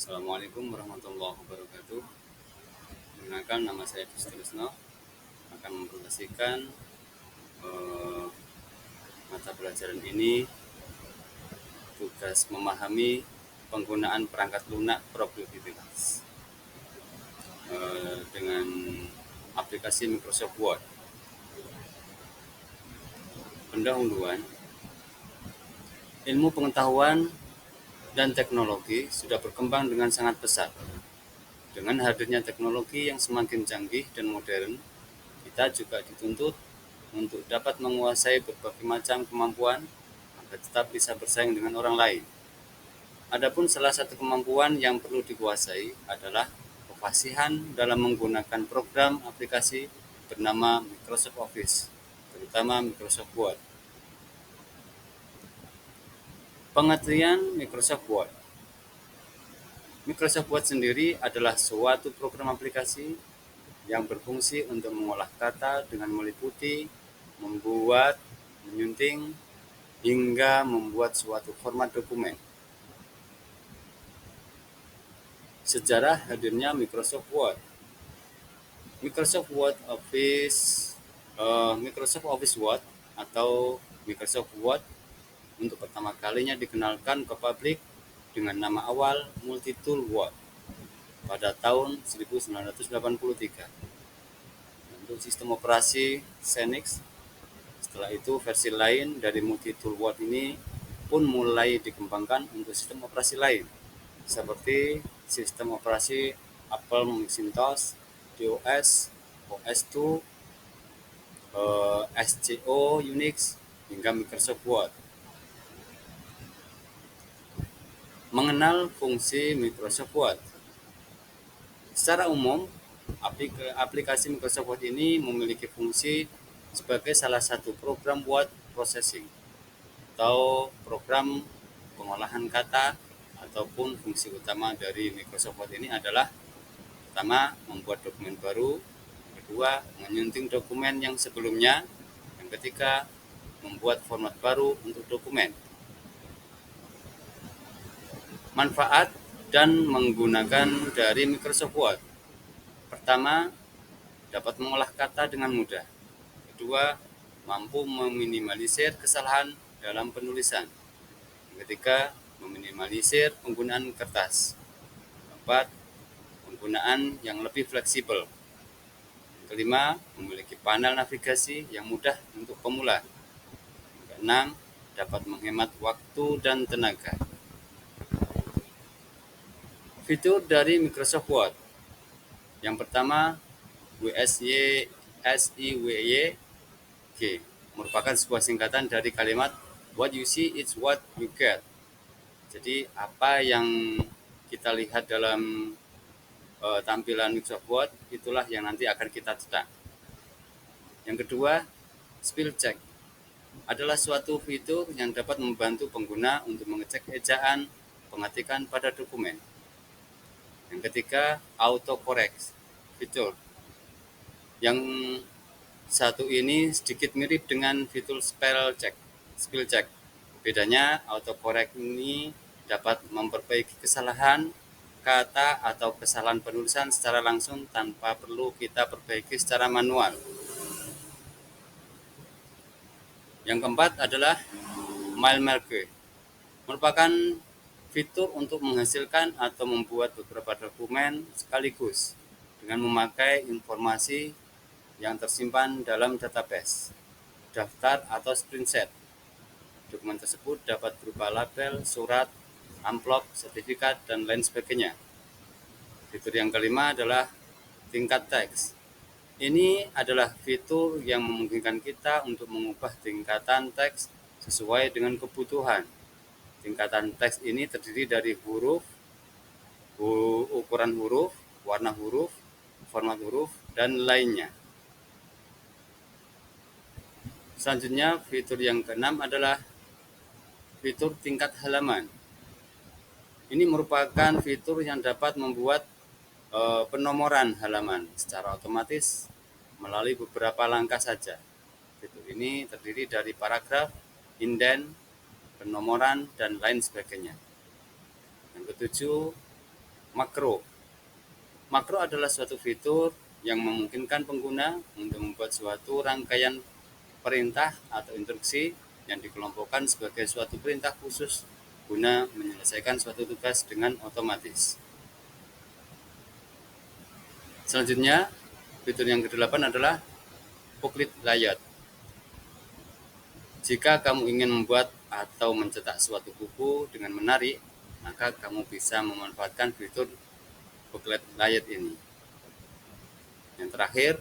Assalamualaikum warahmatullahi wabarakatuh. Perkenalkan, nama saya Trisno akan mempresentasikan eh, mata pelajaran ini, tugas memahami penggunaan perangkat lunak produktivitas dengan aplikasi Microsoft Word. Pendahuluan, ilmu pengetahuan dan teknologi sudah berkembang dengan sangat pesat. Dengan hadirnya teknologi yang semakin canggih dan modern, kita juga dituntut untuk dapat menguasai berbagai macam kemampuan agar tetap bisa bersaing dengan orang lain. Adapun salah satu kemampuan yang perlu dikuasai adalah kefasihan dalam menggunakan program aplikasi bernama Microsoft Office, terutama Microsoft Word. Pengertian Microsoft Word. Microsoft Word sendiri adalah suatu program aplikasi yang berfungsi untuk mengolah kata dengan meliputi, membuat, menyunting, hingga membuat suatu format dokumen. Sejarah hadirnya Microsoft Word. Microsoft Word Office Microsoft Office Word atau Microsoft Word untuk pertama kalinya dikenalkan ke publik dengan nama awal Multitool Word pada tahun 1983 untuk sistem operasi Xenix. Setelah itu versi lain dari Multitool Word ini pun mulai dikembangkan untuk sistem operasi lain seperti sistem operasi Apple Macintosh, DOS, OS2, SCO, Unix, hingga Microsoft Word. Mengenal fungsi Microsoft Word. Secara umum, aplikasi Microsoft Word ini memiliki fungsi sebagai salah satu program word processing atau program pengolahan kata, ataupun fungsi utama dari Microsoft Word ini adalah pertama, membuat dokumen baru, kedua, menyunting dokumen yang sebelumnya, yang ketiga, membuat format baru untuk dokumen. Manfaat dan menggunakan dari Microsoft Word. Pertama, dapat mengolah kata dengan mudah. Kedua, mampu meminimalisir kesalahan dalam penulisan. Yang ketiga, meminimalisir penggunaan kertas. Keempat, penggunaan yang lebih fleksibel. Yang kelima, memiliki panel navigasi yang mudah untuk pemula. Yang keenam, dapat menghemat waktu dan tenaga. Fitur dari Microsoft Word. Yang pertama, WSY merupakan sebuah singkatan dari kalimat what you see is what you get. Jadi apa yang kita lihat dalam tampilan Microsoft Word, itulah yang nanti akan kita cetak. Yang kedua, spell check adalah suatu fitur yang dapat membantu pengguna untuk mengecek ejaan pengetikan pada dokumen. Yang ketiga, autocorrect fitur. Yang satu ini sedikit mirip dengan fitur spell check. Bedanya, autocorrect ini dapat memperbaiki kesalahan kata atau kesalahan penulisan secara langsung tanpa perlu kita perbaiki secara manual. Yang keempat adalah mile marker, merupakan fitur untuk menghasilkan atau membuat beberapa dokumen sekaligus dengan memakai informasi yang tersimpan dalam database, daftar atau screenshot. Dokumen tersebut dapat berupa label, surat, amplop, sertifikat, dan lain sebagainya. Fitur yang kelima adalah tingkat teks. Ini adalah fitur yang memungkinkan kita untuk mengubah tingkatan teks sesuai dengan kebutuhan. Tingkatan teks ini terdiri dari huruf, ukuran huruf, warna huruf, format huruf, dan lainnya. Selanjutnya, fitur yang keenam adalah fitur tingkat halaman. Ini merupakan fitur yang dapat membuat penomoran halaman secara otomatis melalui beberapa langkah saja. Fitur ini terdiri dari paragraf, indent, penomoran, dan lain sebagainya. Yang ketujuh, makro. Makro adalah suatu fitur yang memungkinkan pengguna untuk membuat suatu rangkaian perintah atau instruksi yang dikelompokkan sebagai suatu perintah khusus guna menyelesaikan suatu tugas dengan otomatis. Selanjutnya, fitur yang ke-8 adalah booklet layout. Jika kamu ingin membuat atau mencetak suatu buku dengan menarik, maka kamu bisa memanfaatkan fitur booklet layout ini. Yang terakhir,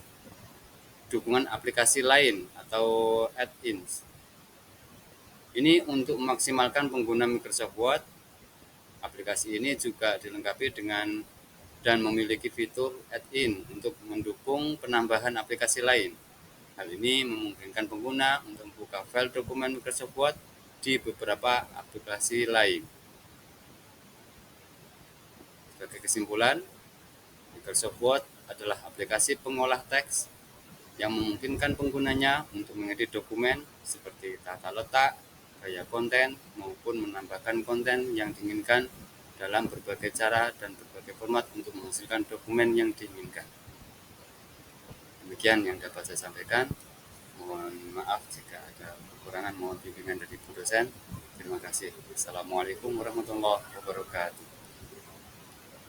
dukungan aplikasi lain atau add-ins. Ini untuk memaksimalkan pengguna Microsoft Word. Aplikasi ini juga dilengkapi dengan dan memiliki fitur add-in untuk mendukung penambahan aplikasi lain. Hal ini memungkinkan pengguna untuk membuka file dokumen Microsoft Word di beberapa aplikasi lain. Sebagai kesimpulan, Microsoft Word adalah aplikasi pengolah teks yang memungkinkan penggunanya untuk mengedit dokumen seperti tata letak, gaya konten, maupun menambahkan konten yang diinginkan dalam berbagai cara dan berbagai format untuk menghasilkan dokumen yang diinginkan. Demikian yang dapat saya sampaikan. Mohon maaf jika ada kekurangan, mohon bimbingan dari Bu dosen. Terima kasih. Assalamualaikum warahmatullahi wabarakatuh.